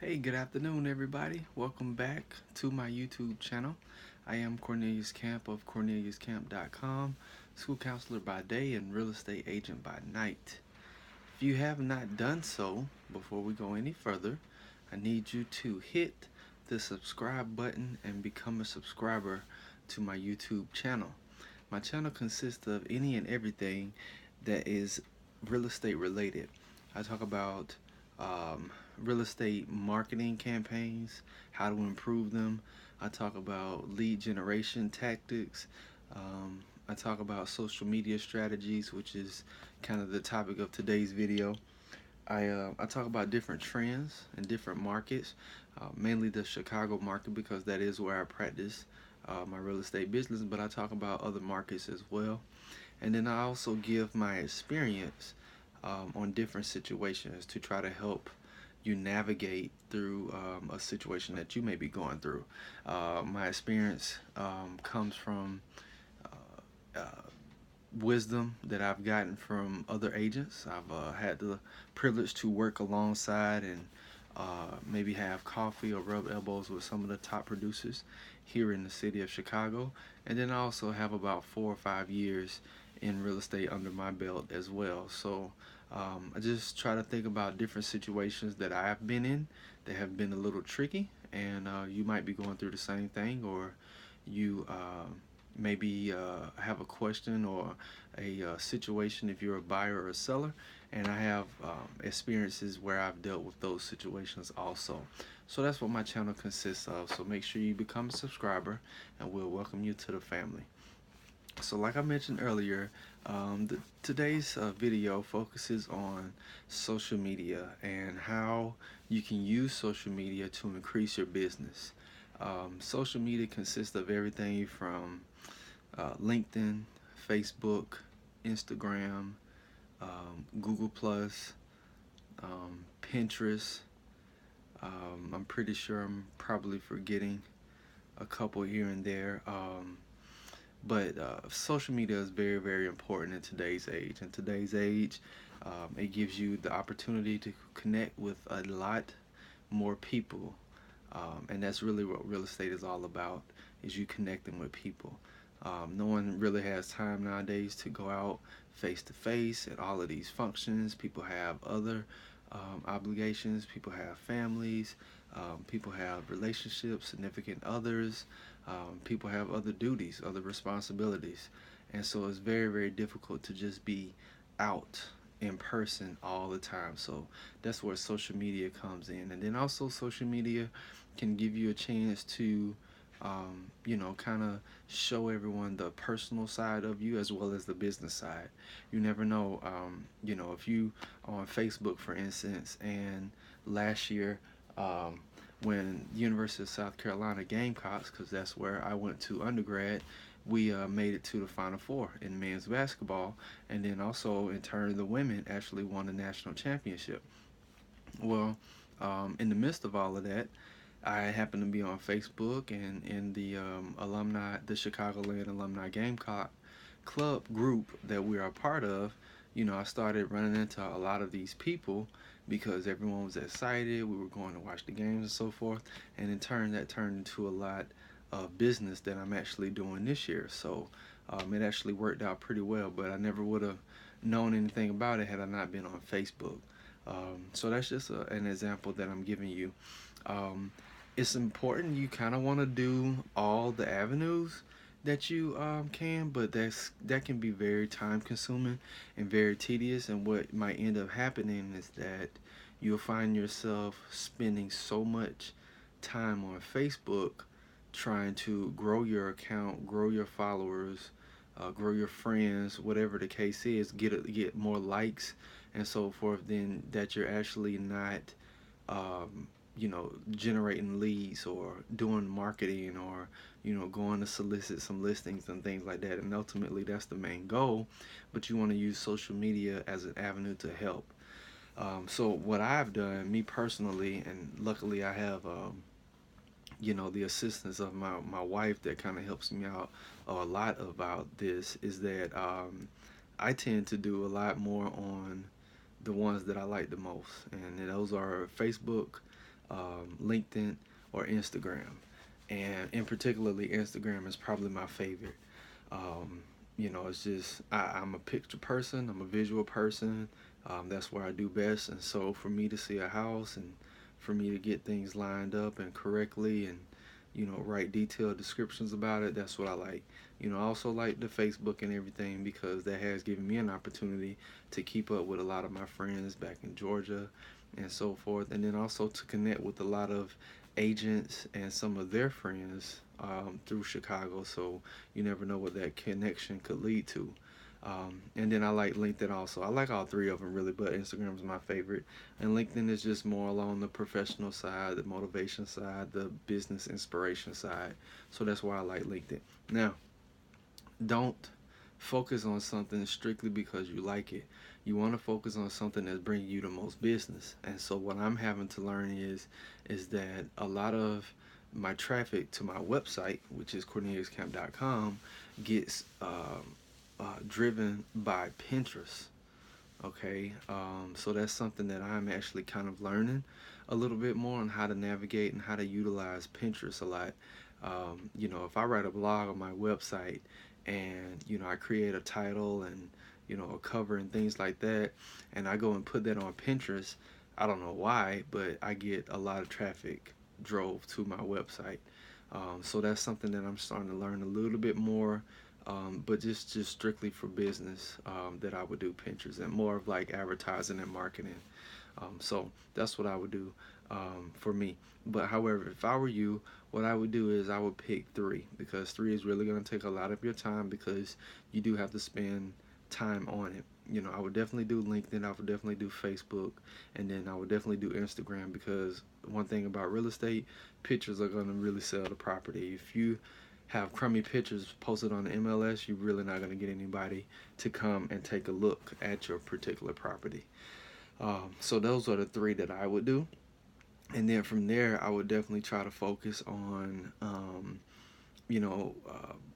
Hey, good afternoon, everybody. Welcome back to my YouTube channel. I am Cornelius Camp of CorneliusCamp.com, school counselor by day and real estate agent by night. If you have not done so, before we go any further, I need you to hit the subscribe button and become a subscriber to my YouTube channel. My channel consists of any and everything that is real estate related. I talk about um, real estate marketing campaigns, how to improve them. I talk about lead generation tactics. I talk about social media strategies, which is kind of the topic of today's video. I talk about different trends in different markets, mainly the Chicago market because that is where I practice my real estate business. But I talk about other markets as well, and then I also give my experience on different situations to try to help you navigate through a situation that you may be going through. My experience comes from uh, wisdom that I've gotten from other agents. I've had the privilege to work alongside and maybe have coffee or rub elbows with some of the top producers here in the city of Chicago. And then I also have about 4 or 5 years in real estate under my belt as well. So I just try to think about different situations that I've been in that have been a little tricky, and you might be going through the same thing, or you maybe have a question or a situation if you're a buyer or a seller, and I have experiences where I've dealt with those situations also. So that's what my channel consists of. So make sure you become a subscriber, and we'll welcome you to the family. So like I mentioned earlier, today's video focuses on social media and how you can use social media to increase your business. Social media consists of everything from LinkedIn, Facebook, Instagram, Google Plus, Pinterest. I'm pretty sure I'm probably forgetting a couple here and there. But social media is very, very important in today's age. In today's age, it gives you the opportunity to connect with a lot more people, and that's really what real estate is all about: is you connecting with people. No one really has time nowadays to go out face to face at all of these functions. People have other obligations. People have families. People have relationships, significant others. People have other duties, other responsibilities. And so it's very, very difficult to just be out in person all the time. So that's where social media comes in. And then also, social media can give you a chance to kind of show everyone the personal side of you as well as the business side. You never know, if you on Facebook, for instance, and last year, when University of South Carolina Gamecocks, because that's where I went to undergrad, we made it to the Final Four in men's basketball, and then also in turn the women actually won the national championship. Well, in the midst of all of that, I happened to be on Facebook and in the the Chicagoland Alumni Gamecock Club group that we are a part of. I started running into a lot of these people because everyone was excited. We were going to watch the games and so forth, and in turn, that turned into a lot of business that I'm actually doing this year. So it actually worked out pretty well, but I never would have known anything about it had I not been on Facebook. So that's just an example that I'm giving you. Um, it's important. You kind of want to do all the avenues that you can, but that can be very time consuming and very tedious. And what might end up happening is that you'll find yourself spending so much time on Facebook trying to grow your account, grow your followers, grow your friends, whatever the case is, get more likes and so forth. Then that you're actually not generating leads or doing marketing or, going to solicit some listings and things like that. And ultimately, that's the main goal. But you want to use social media as an avenue to help. So, what I've done, me personally, and luckily I have, the assistance of my wife that kind of helps me out a lot about this, is that I tend to do a lot more on the ones that I like the most. And those are Facebook, LinkedIn or Instagram. And in particularly, Instagram is probably my favorite. Um, it's just I'm a picture person. I'm a visual person. That's where I do best. And so for me to see a house and for me to get things lined up and correctly and write detailed descriptions about it, that's what I like. I also like the Facebook and everything because that has given me an opportunity to keep up with a lot of my friends back in Georgia and so forth, and then also to connect with a lot of agents and some of their friends through Chicago. So you never know what that connection could lead to. And then I like LinkedIn also. I like all three of them really, but Instagram is my favorite. And LinkedIn is just more along the professional side, the motivation side, the business inspiration side. So that's why I like LinkedIn. Now, don't focus on something strictly because you like it. You want to focus on something that's bringing you the most business. And so what I'm having to learn is that a lot of my traffic to my website, which is corneliuscamp.com, gets driven by Pinterest. Okay, so that's something that I'm actually kind of learning a little bit more on how to navigate and how to utilize Pinterest a lot. If I write a blog on my website and I create a title and a cover and things like that, and I go and put that on Pinterest, I don't know why, but I get a lot of traffic drove to my website. So that's something that I'm starting to learn a little bit more, but just strictly for business, that I would do Pinterest and more of like advertising and marketing. So that's what I would do for me. But however, if I were you, what I would do is I would pick three because three is really going to take a lot of your time because you do have to spend time on it. I would definitely do LinkedIn, I would definitely do Facebook, and then I would definitely do Instagram because one thing about real estate, pictures are going to really sell the property. If you have crummy pictures posted on the MLS, you're really not going to get anybody to come and take a look at your particular property. So those are the three that I would do. And then from there, I would definitely try to focus on,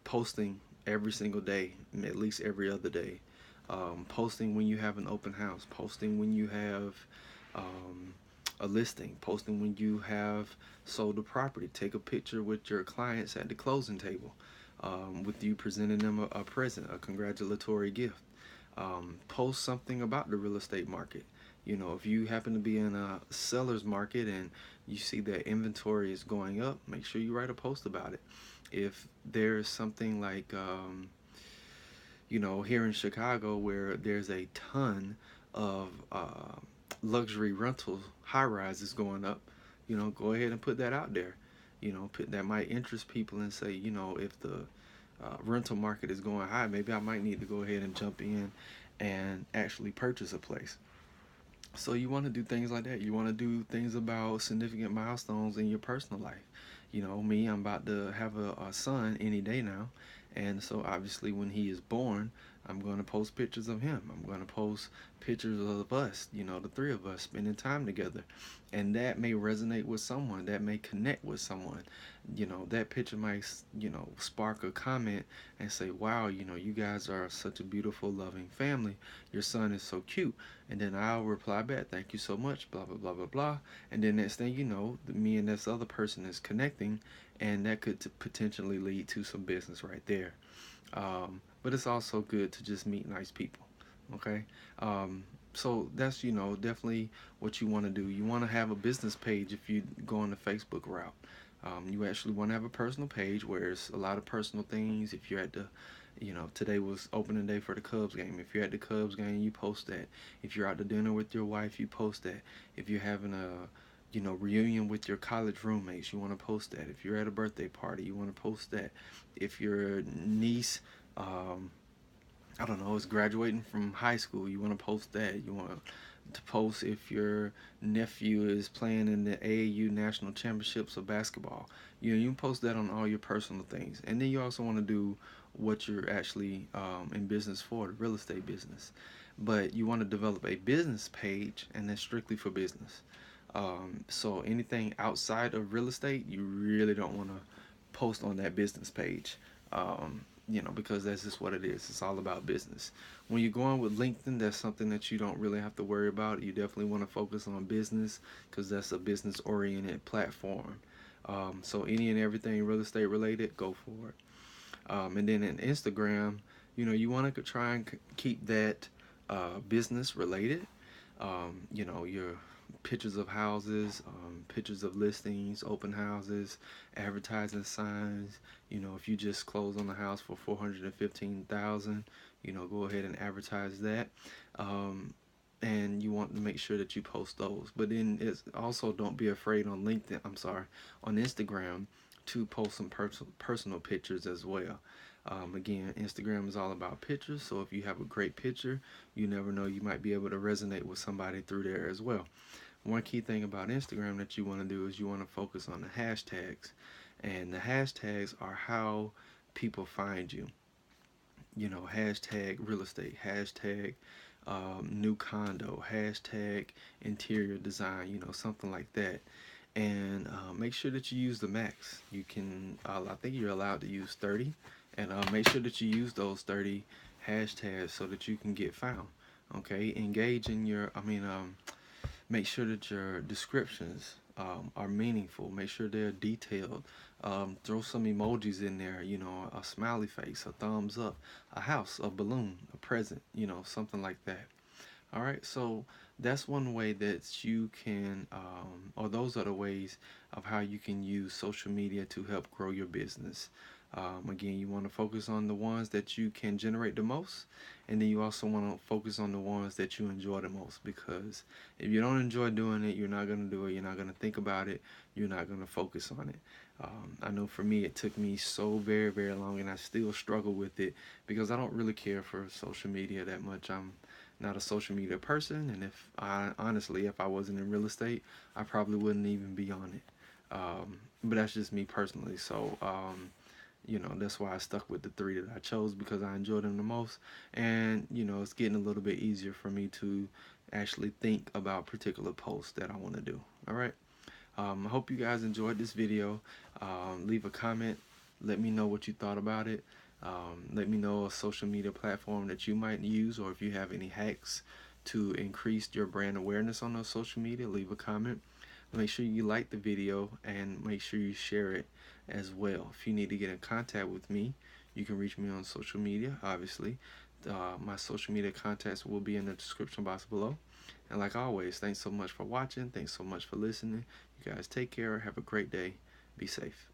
posting every single day, at least every other day. Posting when you have an open house, posting when you have um, a listing, posting when you have sold a property. Take a picture with your clients at the closing table, with you presenting them a present, a congratulatory gift. Post something about the real estate market. If you happen to be in a seller's market and you see that inventory is going up, make sure you write a post about it. If there's something like, here in Chicago where there's a ton of luxury rentals, high rises going up, go ahead and put that out there. That might interest people and say, if the rental market is going high, maybe I might need to go ahead and jump in and actually purchase a place. So you want to do things like that. You want to do things about significant milestones in your personal life. Me, I'm about to have a son any day now. And so obviously when he is born, I'm going to post pictures of him. I'm going to post pictures of us, the three of us spending time together. And that may resonate with someone. That may connect with someone. That picture might, spark a comment and say, wow, you guys are such a beautiful, loving family. Your son is so cute. And then I'll reply back, thank you so much, blah, blah, blah, blah, blah. And then next thing you know, me and this other person is connecting, and that could potentially lead to some business right there. But it's also good to just meet nice people, okay? So that's, definitely what you want to do. You want to have a business page if you go on the Facebook route. You actually want to have a personal page where it's a lot of personal things. If you're at the today was opening day for the Cubs game. If you're at the Cubs game, you post that. If you're out to dinner with your wife, you post that. If you're having a, reunion with your college roommates, you want to post that. If you're at a birthday party, you want to post that. If your niece, um, I don't know, is graduating from high school, you want to post that. You want to post if your nephew is playing in the AAU national championships of basketball. You can post that on all your personal things. And then you also want to do what you're actually in business for, the real estate business. But you want to develop a business page, and that's strictly for business. So anything outside of real estate, you really don't want to post on that business page. because that's just what it is. It's all about business. When you're going with LinkedIn, that's something that you don't really have to worry about. You definitely want to focus on business because that's a business oriented platform. So any and everything real estate related, go for it. And then in Instagram, you want to try and keep that business related. Your pictures of houses, pictures of listings, open houses, advertising signs. If you just close on the house for 415,000, go ahead and advertise that. And you want to make sure that you post those. But then it's also, don't be afraid on LinkedIn. I'm sorry, on Instagram, to post some personal pictures as well. Again, Instagram is all about pictures, so if you have a great picture, you never know, you might be able to resonate with somebody through there as well. One key thing about Instagram that you want to do is you want to focus on the hashtags, and the hashtags are how people find you. Hashtag real estate, hashtag new condo, hashtag interior design, something like that. And make sure that you use the max. You can, I think you're allowed to use 30, and make sure that you use those 30 hashtags so that you can get found. Okay, engage in your, make sure that your descriptions are meaningful. Make sure they're detailed. Throw some emojis in there, a smiley face, a thumbs up, a house, a balloon, a present, something like that. All right, so that's one way that you can, or those are the ways of how you can use social media to help grow your business. Again, you want to focus on the ones that you can generate the most, and then you also want to focus on the ones that you enjoy the most, because if you don't enjoy doing it, you're not going to do it, you're not going to think about it, you're not going to focus on it. I know for me, it took me so very, very long, and I still struggle with it because I don't really care for social media that much. I'm not a social media person, and if I wasn't in real estate, I probably wouldn't even be on it. But that's just me personally. So that's why I stuck with the three that I chose, because I enjoy them the most. And it's getting a little bit easier for me to actually think about particular posts that I want to do. All right. I hope you guys enjoyed this video. Leave a comment. Let me know what you thought about it. Let me know a social media platform that you might use, or if you have any hacks to increase your brand awareness on those social media. Leave a comment. Make sure you like the video and make sure you share it as well. If you need to get in contact with me, you can reach me on social media, obviously. My social media contacts will be in the description box below. And like always, thanks so much for watching. Thanks so much for listening. You guys take care. Have a great day. Be safe.